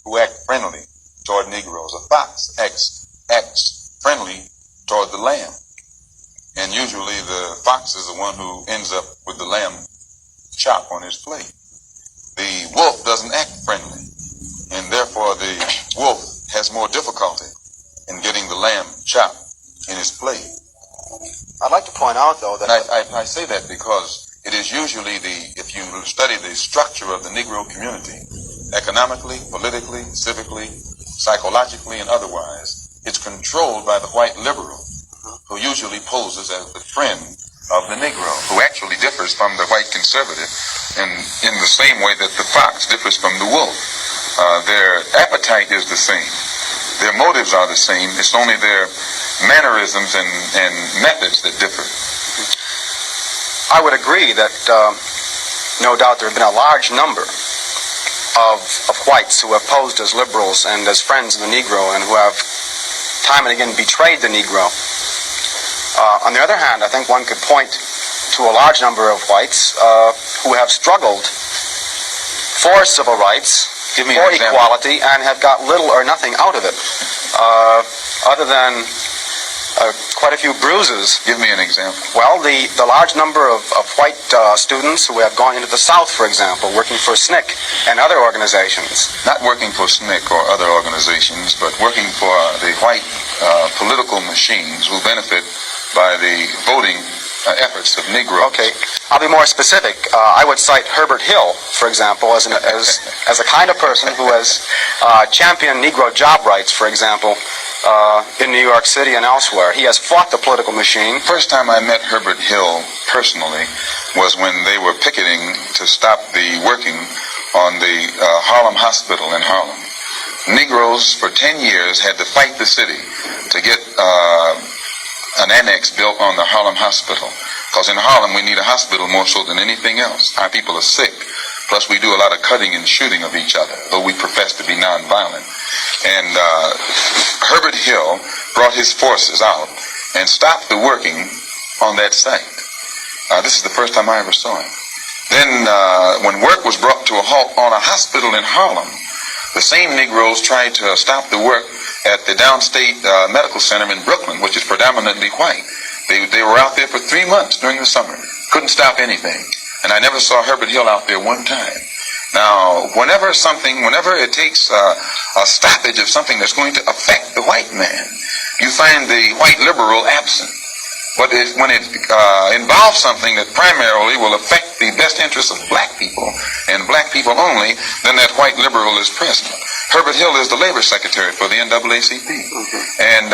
who act friendly toward Negroes. A fox acts friendly toward the lamb. And usually the fox is the one who ends up with the lamb chop on his plate. The wolf doesn't act friendly, and therefore the wolf has more difficulty in getting the lamb chop in his plate. I'd like to point out, though, that I say that because it is usually if you study the structure of the Negro community, economically, politically, civically, psychologically, and otherwise, it's controlled by the white liberal, who usually poses as the friend of the Negro, who actually differs from the white conservative in the same way that the fox differs from the wolf. Their appetite is the same. Their motives are the same. It's only their mannerisms and methods that differ. I would agree that no doubt there have been a large number of whites who have posed as liberals and as friends of the Negro and who have time and again betrayed the Negro. On the other hand, I think one could point to a large number of whites who have struggled for civil rights, for equality, and have got little or nothing out of it, other than quite a few bruises. Give me an example. Well, the large number of white students who have gone into the South, for example, working for SNCC and other organizations. Not working for SNCC or other organizations, but working for the white political machines who benefit by the voting efforts of Negroes. Okay, I'll be more specific. I would cite Herbert Hill, for example, as a kind of person who has championed Negro job rights, for example, in New York City and elsewhere. He has fought the political machine. First time I met Herbert Hill personally was when they were picketing to stop the working on the Harlem Hospital in Harlem. Negroes for 10 years had to fight the city to get an annex built on the Harlem Hospital. Because in Harlem we need a hospital more so than anything else. Our people are sick. Plus we do a lot of cutting and shooting of each other, though we profess to be nonviolent. And Herbert Hill brought his forces out and stopped the working on that site. This is the first time I ever saw him. Then when work was brought to a halt on a hospital in Harlem, the same Negroes tried to stop the work at the downstate medical center in Brooklyn, which is predominantly white. They were out there for 3 months during the summer. Couldn't stop anything. And I never saw Herbert Hill out there one time. Now, whenever it takes a stoppage of something that's going to affect the white man, you find the white liberal absent. But when it involves something that primarily will affect the best interests of black people, and black people only, then that white liberal is present. Herbert Hill is the labor secretary for the NAACP. And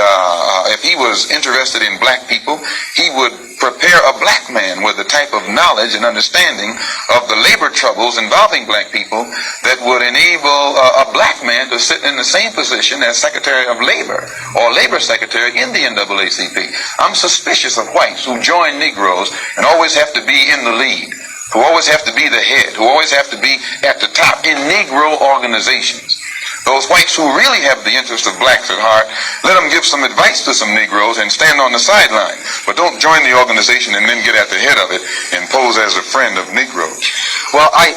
if he was interested in black people, he would prepare a black man with the type of knowledge and understanding of the labor troubles involving black people that would enable a black man to sit in the same position as Secretary of Labor or Labor Secretary in the NAACP. I'm suspicious of whites who join Negroes and always have to be in the lead, who always have to be the head, who always have to be at the top in Negro organizations. Those whites who really have the interest of blacks at heart, let them give some advice to some Negroes and stand on the sideline. But don't join the organization and then get at the head of it and pose as a friend of Negroes. Well, I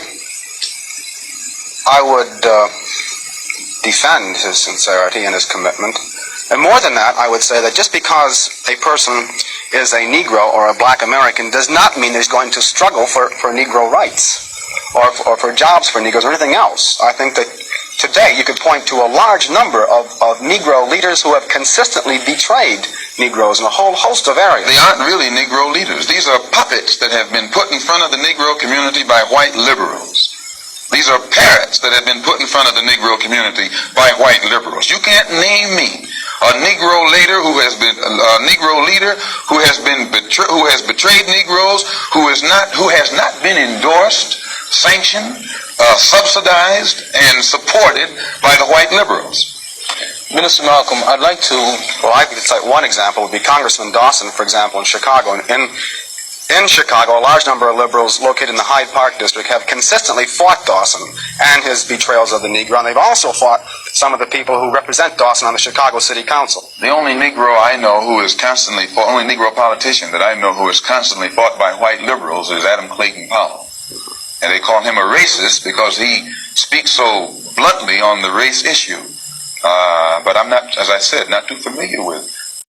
would defend his sincerity and his commitment. And more than that, I would say that just because a person is a Negro or a black American does not mean he's going to struggle for Negro rights or for jobs for Negroes or anything else. I think that today you could point to a large number of Negro leaders who have consistently betrayed Negroes in a whole host of areas. They aren't really Negro leaders. These are puppets that have been put in front of the Negro community by white liberals. These are parrots that have been put in front of the Negro community by white liberals. You can't name me a Negro leader who has betrayed Negroes, who has not been endorsed, sanctioned, subsidized, and supported by the white liberals. Minister Malcolm, I'd like to, well, I could cite one example would be Congressman Dawson, for example, in Chicago. In Chicago, a large number of liberals located in the Hyde Park district have consistently fought Dawson and his betrayals of the Negro, and they've also fought some of the people who represent Dawson on the Chicago City Council. The only Negro I know who is constantly fought, only Negro politician that I know who is constantly fought by white liberals is Adam Clayton Powell. And they call him a racist because he speaks so bluntly on the race issue. But I'm not, as I said, not too familiar with